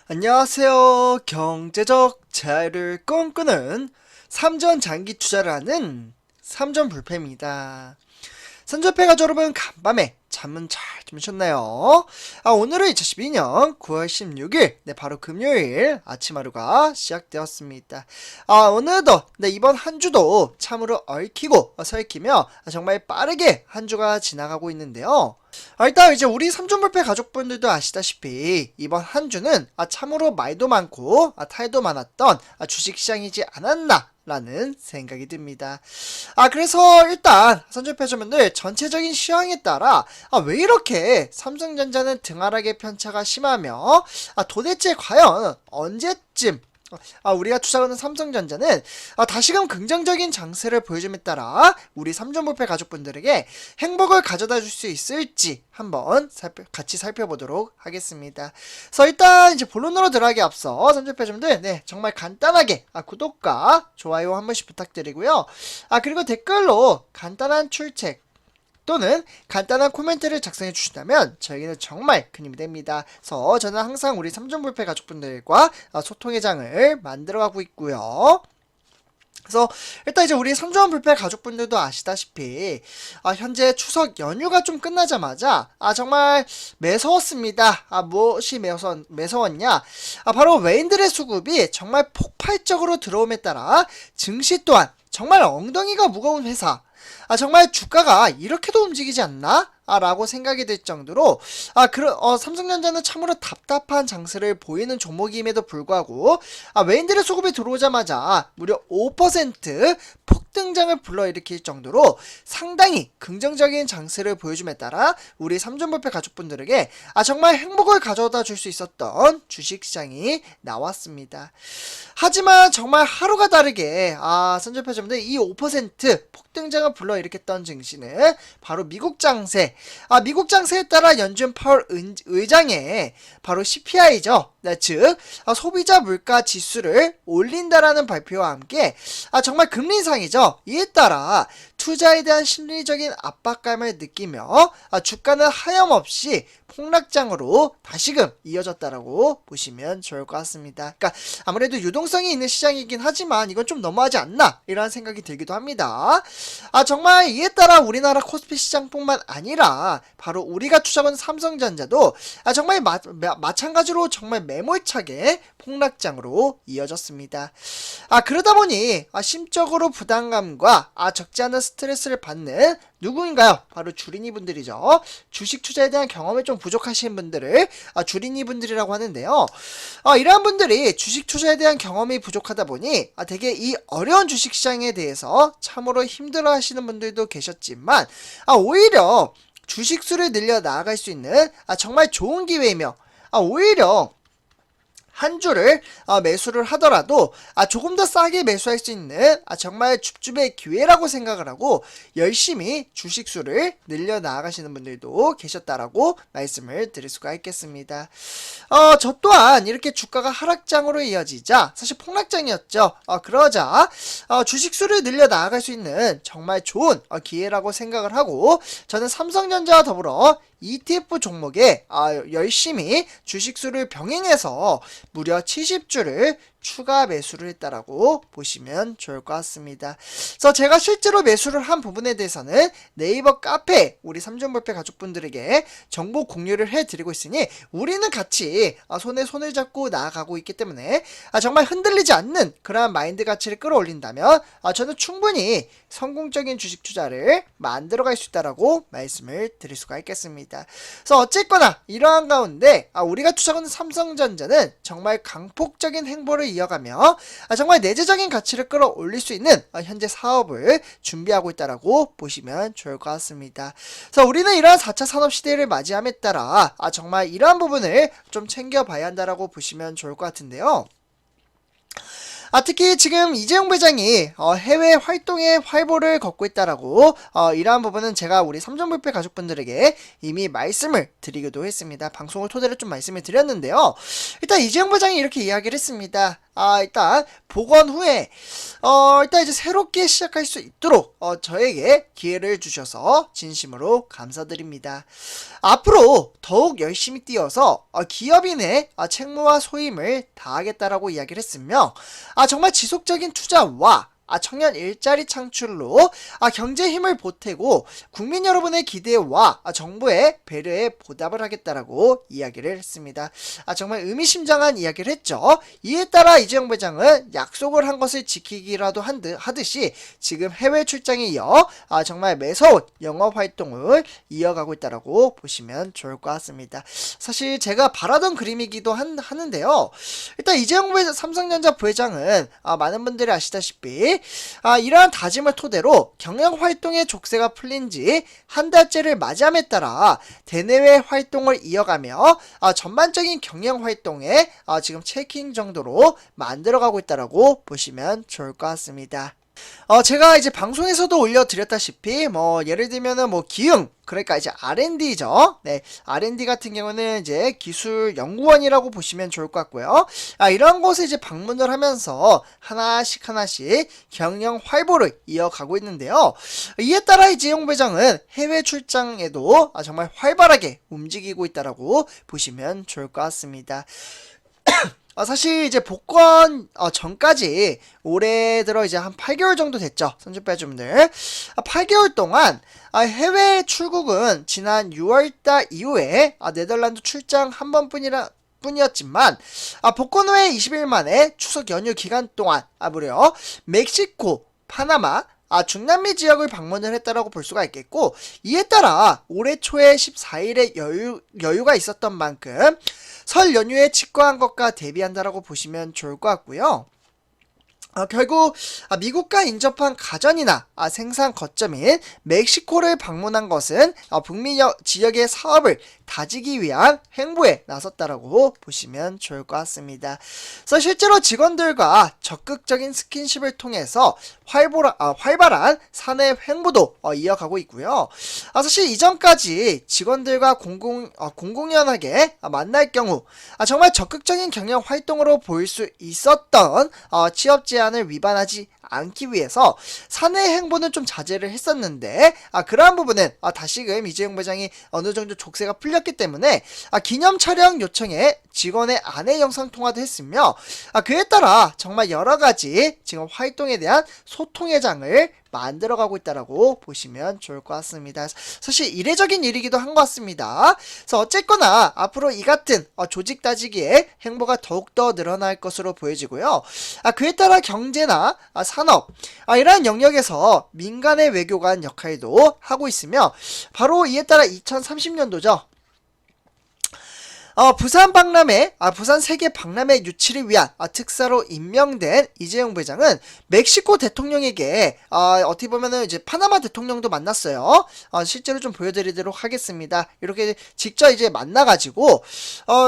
안녕하세요. 경제적 자유를 꿈꾸는 삼전 장기 투자를 하는 삼전불패입니다. 삼전패가 여러분 간밤에 잠은 잘 주무셨나요? 오늘은 2012년 9월 16일 바로 금요일 아침 하루가 시작되었습니다. 오늘도 이번 한 주도 참으로 얽히고 설키며 정말 빠르게 한 주가 지나가고 있는데요. 일단 이제 우리 삼전불패 가족분들도 아시다시피 이번 한 주는 참으로 말도 많고 탈도 많았던 주식시장이지 않았나 라는 생각이 듭니다. 그래서 일단 삼전패자분들 전체적인 시황에 따라 왜 이렇게 삼성전자는 등하락의 편차가 심하며 도대체 과연 언제쯤 우리가 투자하는 삼성전자는 다시금 긍정적인 장세를 보여줌에 따라 우리 삼전불패 가족분들에게 행복을 가져다 줄 수 있을지 한번 같이 살펴보도록 하겠습니다. 그래서 일단 이제 본론으로 들어가기 앞서 삼전패자분들 정말 간단하게 구독과 좋아요 한 번씩 부탁드리고요. 그리고 댓글로 간단한 출첵 또는 간단한 코멘트를 작성해 주신다면 저에게는 정말 큰 힘이 됩니다. 그래서 저는 항상 우리 삼전불패 가족분들과 소통의 장을 만들어가고 있고요. 그래서 일단 이제 우리 삼전불패 가족분들도 아시다시피 현재 추석 연휴가 좀 끝나자마자 정말 매서웠습니다. 무엇이 매서웠냐? 바로 외인들의 수급이 정말 폭발적으로 들어옴에 따라 증시 또한 정말 엉덩이가 무거운 회사, 정말 주가가 이렇게도 움직이지 않나? 라고 생각이 들 정도로 삼성전자는 참으로 답답한 장세를 보이는 종목임에도 불구하고 외인들의 수급이 들어오자마자 무려 5% 폭등장을 불러일으킬 정도로 상당히 긍정적인 장세를 보여줌에 따라 우리 삼전불패 가족분들에게 정말 행복을 가져다 줄 수 있었던 주식시장이 나왔습니다. 하지만 정말 하루가 다르게 삼전패자분들 이 5% 폭등장을 불러일으켰던 증시는 바로 미국 장세, 미국 장세에 따라 연준 파월 의장의 바로 CPI죠. 즉 소비자 물가 지수를 올린다라는 발표와 함께 정말 금리 인상이죠. 이에 따라 투자에 대한 심리적인 압박감을 느끼며 주가는 하염없이 폭락장으로 다시금 이어졌다라고 보시면 좋을 것 같습니다. 그러니까 아무래도 유동성이 있는 시장이긴 하지만 이건 좀 너무하지 않나 이런 생각이 들기도 합니다. 정말 이에 따라 우리나라 코스피 시장뿐만 아니라 바로 우리가 투자하는 삼성전자도 정말 마찬가지로 정말 매몰차게 폭락장으로 이어졌습니다. 그러다 보니 심적으로 부담감과 적지 않은 스트레스를 받는 누구인가요? 바로 주린이 분들이죠. 주식 투자에 대한 경험이 좀 부족하신 분들을 주린이 분들이라고 하는데요. 이러한 분들이 주식 투자에 대한 경험이 부족하다 보니 되게 이 어려운 주식 시장에 대해서 참으로 힘들어 하시는 분들도 계셨지만 오히려 주식수를 늘려 나아갈 수 있는 정말 좋은 기회이며 오히려 한 주를 매수를 하더라도 조금 더 싸게 매수할 수 있는 정말 줍줍의 기회라고 생각을 하고 열심히 주식수를 늘려 나아가시는 분들도 계셨다라고 말씀을 드릴 수가 있겠습니다. 저 또한 이렇게 주가가 하락장으로 이어지자 사실 폭락장이었죠. 그러자 주식수를 늘려 나아갈 수 있는 정말 좋은 기회라고 생각을 하고 저는 삼성전자와 더불어 ETF 종목에 열심히 주식수를 병행해서 무려 70주를 추가 매수를 했다라고 보시면 좋을 것 같습니다. 그래서 제가 실제로 매수를 한 부분에 대해서는 네이버 카페 우리 삼전불패 가족분들에게 정보 공유를 해드리고 있으니 우리는 같이 손에 손을 잡고 나아가고 있기 때문에 정말 흔들리지 않는 그러한 마인드 가치를 끌어올린다면 저는 충분히 성공적인 주식 투자를 만들어갈 수 있다라고 말씀을 드릴 수가 있겠습니다. 그래서 어쨌거나 이러한 가운데 우리가 투자하는 삼성전자는 정말 강폭적인 행보를 이어가며 정말 내재적인 가치를 끌어올릴 수 있는 현재 사업을 준비하고 있다라고 보시면 좋을 것 같습니다. 그래서 우리는 이러한 4차 산업시대를 맞이함에 따라 정말 이러한 부분을 좀 챙겨봐야 한다라고 보시면 좋을 것 같은데요. 특히 지금 이재용 부회장이 해외 활동에 활보를 걷고 있다라고 이러한 부분은 제가 우리 삼전불패 가족분들에게 이미 말씀을 드리기도 했습니다. 방송을 토대로 좀 말씀을 드렸는데요. 일단 이재용 부회장이 이렇게 이야기를 했습니다. 일단 복원 후에 일단 이제 새롭게 시작할 수 있도록 저에게 기회를 주셔서 진심으로 감사드립니다. 앞으로 더욱 열심히 뛰어서 기업인의 책무와 소임을 다하겠다라고 이야기를 했으며 정말 지속적인 투자와 청년 일자리 창출로 경제 힘을 보태고 국민 여러분의 기대와 정부의 배려에 보답을 하겠다라고 이야기를 했습니다. 정말 의미심장한 이야기를 했죠. 이에 따라 이재용 부회장은 약속을 한 것을 지키기라도 하듯이 지금 해외 출장에 이어 정말 매서운 영업 활동을 이어가고 있다라고 보시면 좋을 것 같습니다. 사실 제가 바라던 그림이기도 하는데요. 일단 이재용 삼성전자 부회장은 많은 분들이 아시다시피 이러한 다짐을 토대로 경영활동의 족쇄가 풀린 지 한 달째를 맞이함에 따라 대내외 활동을 이어가며 전반적인 경영활동에 지금 체킹 정도로 만들어가고 있다라고 보시면 좋을 것 같습니다. 제가 이제 방송에서도 올려드렸다시피 예를 들면은 기흥, 그러니까 이제 R&D죠. 네, R&D 같은 경우는 이제 기술연구원이라고 보시면 좋을 것 같고요. 이런 곳에 이제 방문을 하면서 하나씩 경영 활보를 이어가고 있는데요. 이에 따라 이재용 부회장은 해외 출장에도 정말 활발하게 움직이고 있다라고 보시면 좋을 것 같습니다. 사실 이제 복권 전까지 올해 들어 이제 한 8개월 정도 됐죠. 선주배주분들 8개월 동안 해외 출국은 지난 6월달 이후에 네덜란드 출장 한 번뿐이었지만 복권 후에 20일 만에 추석 연휴 기간 동안 무려 멕시코, 파나마, 중남미 지역을 방문을 했다라고 볼 수가 있겠고, 이에 따라 올해 초에 14일에 여유가 있었던 만큼 설 연휴에 직거한 것과 대비한다라고 보시면 좋을 것 같고요. 결국 미국과 인접한 가전이나 생산 거점인 멕시코를 방문한 것은 북미 지역의 사업을 다지기 위한 행보에 나섰다라고 보시면 좋을 것 같습니다. 그래서 실제로 직원들과 적극적인 스킨십을 통해서 활발한 사내 행보도 이어가고 있고요. 사실 이전까지 직원들과 공공연하게 만날 경우 정말 적극적인 경영 활동으로 보일 수 있었던 취업 제한을 위반하지 않기 위해서 사내 행보는 좀 자제를 했었는데 그러한 부분은 다시금 이재용 부회장이 어느 정도 족쇄가 풀렸기 때문에 기념 촬영 요청에 직원의 아내 영상 통화도 했으며 그에 따라 정말 여러가지 지금 활동에 대한 소통의 장을 만들어가고 있다라고 보시면 좋을 것 같습니다. 사실 이례적인 일이기도 한 것 같습니다. 그래서 어쨌거나 앞으로 이 같은 조직 다지기의 행보가 더욱더 늘어날 것으로 보여지고요. 그에 따라 경제나 산업 이러한 영역에서 민간의 외교관 역할도 하고 있으며 바로 이에 따라 2030년도죠. 부산 세계 박람회 유치를 위한 특사로 임명된 이재용 부회장은 멕시코 대통령에게 어떻게 보면은 이제 파나마 대통령도 만났어요. 실제로 좀 보여드리도록 하겠습니다. 이렇게 직접 이제 만나가지고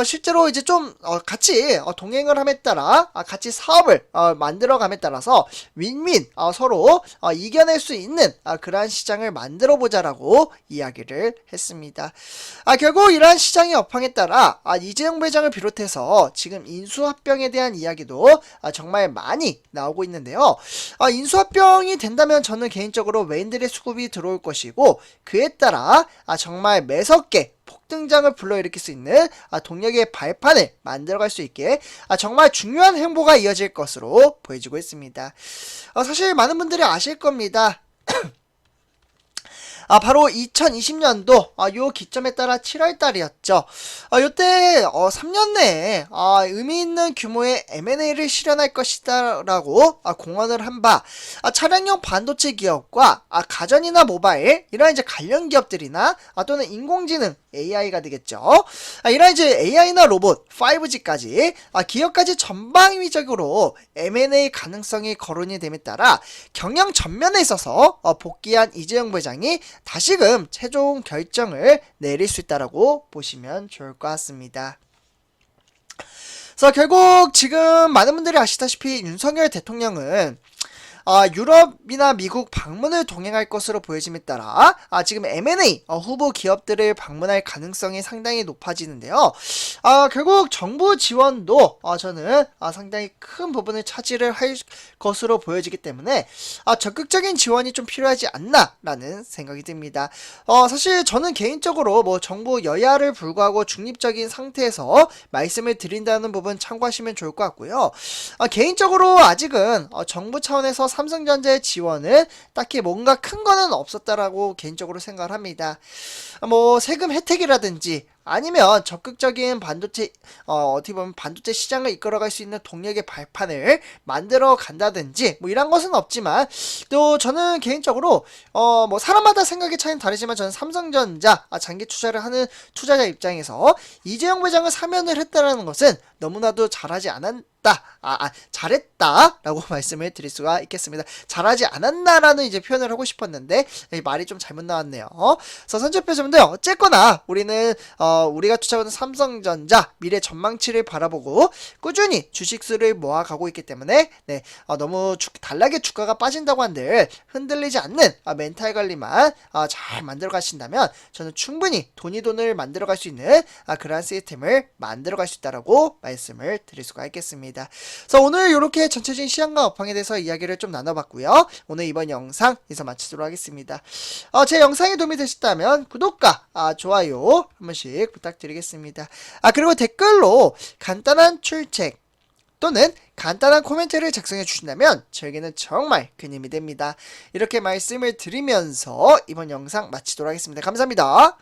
실제로 이제 좀 같이 동행을 함에 따라 같이 사업을 만들어감에 따라서 윈윈 서로 이겨낼 수 있는 그러한 시장을 만들어보자라고 이야기를 했습니다. 결국 이러한 시장의 업황에 따라 이재용 부회장을 비롯해서 지금 인수합병에 대한 이야기도 정말 많이 나오고 있는데요. 인수합병이 된다면 저는 개인적으로 외인들의 수급이 들어올 것이고 그에 따라 정말 매섭게 폭등장을 불러일으킬 수 있는 동력의 발판을 만들어갈 수 있게 정말 중요한 행보가 이어질 것으로 보여지고 있습니다. 사실 많은 분들이 아실 겁니다. 바로 2020년도 요 기점에 따라 7월달이었죠. 요때 3년 내에 의미 있는 규모의 M&A를 실현할 것이다 라고 공언을 한 바 차량용 반도체 기업과 가전이나 모바일 이런 이제 관련 기업들이나 또는 인공지능 AI가 되겠죠. 이런 이제 AI나 로봇, 5G까지 기업까지 전방위적으로 M&A 가능성이 거론이 됨에 따라 경영 전면에 있어서 복귀한 이재용 부회장이 다시금 최종 결정을 내릴 수 있다라고 보시면 좋을 것 같습니다. 그래서 결국 지금 많은 분들이 아시다시피 윤석열 대통령은 유럽이나 미국 방문을 동행할 것으로 보여짐에 따라 지금 M&A 후보 기업들을 방문할 가능성이 상당히 높아지는데요. 결국 정부 지원도 저는 상당히 큰 부분을 차지를 할 것으로 보여지기 때문에 적극적인 지원이 좀 필요하지 않나라는 생각이 듭니다. 사실 저는 개인적으로 뭐 정부 여야를 불구하고 중립적인 상태에서 말씀을 드린다는 부분 참고하시면 좋을 것 같고요. 개인적으로 아직은 정부 차원에서 삼성전자의 지원은 딱히 뭔가 큰 거는 없었다라고 개인적으로 생각을 합니다. 뭐 세금 혜택이라든지 아니면 적극적인 반도체 어떻게 보면 반도체 시장을 이끌어갈 수 있는 동력의 발판을 만들어 간다든지 뭐 이런 것은 없지만 또 저는 개인적으로 뭐 사람마다 생각의 차이는 다르지만 저는 삼성전자 장기 투자를 하는 투자자 입장에서 이재용 회장을 사면을 했다라는 것은 너무나도 잘하지 않았다. 잘했다라고 말씀을 드릴 수가 있겠습니다. 잘하지 않았나라는 이제 표현을 하고 싶었는데 말이 좀 잘못 나왔네요. 그래서 선접해주는데 어쨌거나 우리는 우리가 투자하는 삼성전자 미래 전망치를 바라보고 꾸준히 주식수를 모아가고 있기 때문에 너무 단락에 주가가 빠진다고 한들 흔들리지 않는 멘탈 관리만 잘 만들어 가신다면 저는 충분히 돈을 만들어 갈 수 있는 그러한 시스템을 만들어 갈 수 있다라고 말씀을 드릴 수가 있겠습니다. 그래서 오늘 이렇게 전체적인 시장과 업황에 대해서 이야기를 좀 나눠봤고요. 오늘 이번 영상 여기서 마치도록 하겠습니다. 제 영상이 도움이 되셨다면 구독과 좋아요 한 번씩 부탁드리겠습니다. 그리고 댓글로 간단한 출첵 또는 간단한 코멘트를 작성해 주신다면 저에게는 정말 큰 힘이 됩니다. 이렇게 말씀을 드리면서 이번 영상 마치도록 하겠습니다. 감사합니다.